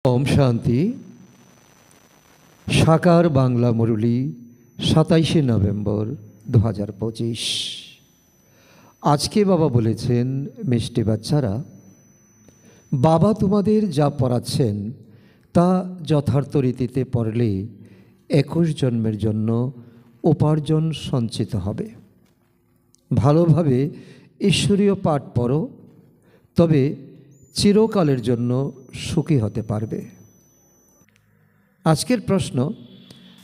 ওম শান্তি। সাকার বাংলা মুরলী 27শে নভেম্বর 2025। আজকে বাবা বলেছেন, মিষ্টি বাচ্চারা, বাবা তোমাদের যা পড়াচ্ছেন তা যথার্থ রীতিতে পড়লে 21 জন্মের জন্য উপার্জন সঞ্চিত হবে। ভালোভাবে ঈশ্বরীয় পাঠ পড়ো, তবে চিরকালের জন্য সুখী হতে পারবে। আজকের প্রশ্ন,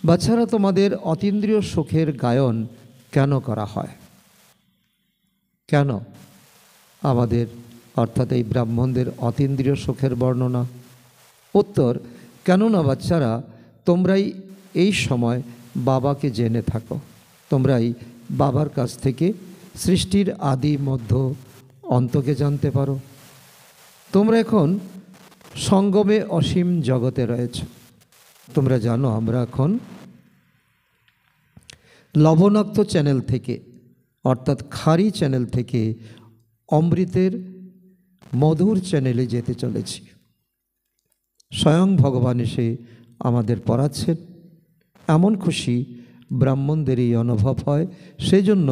বাচ্চারা, তোমাদের অতীন্দ্রিয় সুখের গায়ন কেন করা হয়? কেন আমাদের অর্থাৎ এই ব্রাহ্মণদের অতীন্দ্রিয় সুখের বর্ণনা? উত্তর, কেননা বাচ্চারা, তোমরাই এই সময় বাবাকে জেনে থাকো। তোমরাই বাবার কাছ থেকে সৃষ্টির আদি মধ্য অন্তকে জানতে পারো। তোমরা এখন সঙ্গমে অসীম জগতে রয়েছ। তোমরা জানো আমরা এখন লবণাক্ত চ্যানেল থেকে অর্থাৎ খারি চ্যানেল থেকে অমৃতের মধুর চ্যানেলে যেতে চলেছি। স্বয়ং ভগবান এসে আমাদের পড়াচ্ছেন। এমন খুশি ব্রাহ্মণদের এই অনুভব হয়, সেজন্য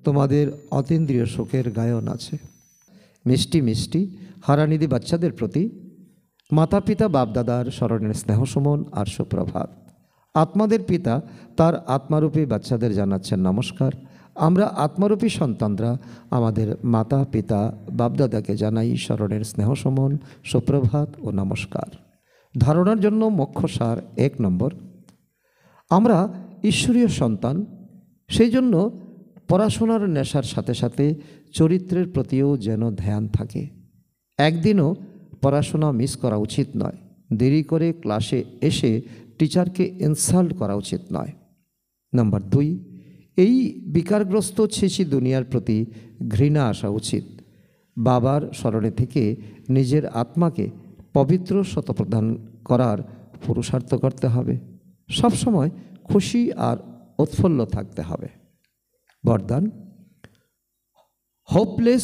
তোমাদের অতীন্দ্রিয় সুখের গায়ন আছে। মিষ্টি মিষ্টি হারানিধি বাচ্চাদের প্রতি মাতা পিতা বাপদাদার স্মরণের স্নেহ সুমন আর সুপ্রভাত। আত্মাদের পিতা তার আত্মারূপী বাচ্চাদের জানাচ্ছেন নমস্কার। আমরা আত্মারূপী সন্তানরা আমাদের মাতা পিতা বাপদাদাকে জানাই স্মরণের স্নেহ সুমন, সুপ্রভাত ও নমস্কার। ধারণার জন্য মুখ্য সার 1 নম্বর, আমরা ঈশ্বরীয় সন্তান, সেই জন্য পড়াশোনার নেশার সাথে সাথে চরিত্রের প্রতিও যেন ধ্যান থাকে। একদিনও পড়াশোনা মিস করা উচিত নয়। দেরি করে ক্লাসে এসে টিচারকে ইনসাল্ট করা উচিত নয়। নাম্বার 2, এই বিকারগ্রস্ত ছিছি দুনিয়ার প্রতি ঘৃণা আসা উচিত। বাবার স্মরণে থেকে নিজের আত্মাকে পবিত্র শতপ্রদান করার পুরুষার্থ করতে হবে। সবসময় খুশি আর উৎফুল্ল থাকতে হবে। বরদান, হোপলেস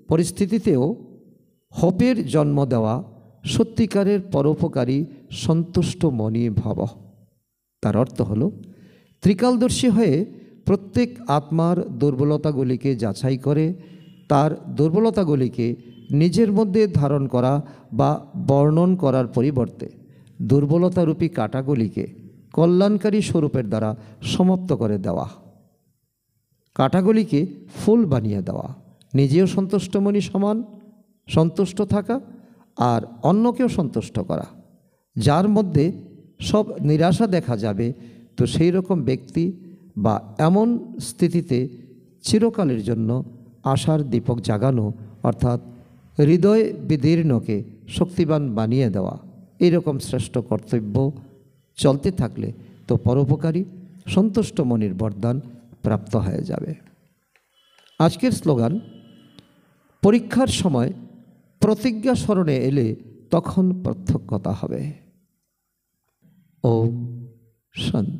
পরিস্থিতিতেও হোপের জন্ম দেওয়া সত্যিকারের পরোপকারী সন্তুষ্ট মনি ভব। তার অর্থ হল, ত্রিকালদর্শী হয়ে প্রত্যেক আত্মার দুর্বলতাগুলিকে যাচাই করে তার দুর্বলতাগুলিকে নিজের মধ্যে ধারণ করা বা বর্ণন করার পরিবর্তে দুর্বলতারূপী কাঁটাগুলিকে কল্যাণকারী স্বরূপের দ্বারা সমাপ্ত করে দেওয়া, কাঁটাগুলিকে ফুল বানিয়ে দেওয়া, নিজেও সন্তুষ্টমণি সমান সন্তুষ্ট থাকা আর অন্যকেও সন্তুষ্ট করা। যার মধ্যে সব নিরাশা দেখা যাবে, তো সেই রকম ব্যক্তি বা এমন স্থিতিতে চিরকালের জন্য আশার দীপক জাগানো, অর্থাৎ হৃদয় বিদীর্ণকে শক্তিবান বানিয়ে দেওয়া, এইরকম শ্রেষ্ঠ কর্তব্য চলতে থাকলে তো পরোপকারী সন্তুষ্ট মনির বরদান প্রাপ্ত হয়ে যাবে। আজকের স্লোগান, পরীক্ষার সময় প্রতিজ্ঞা স্মরণে এলে তখন প্রত্যক্ষতা হবে। ওম শান্তি।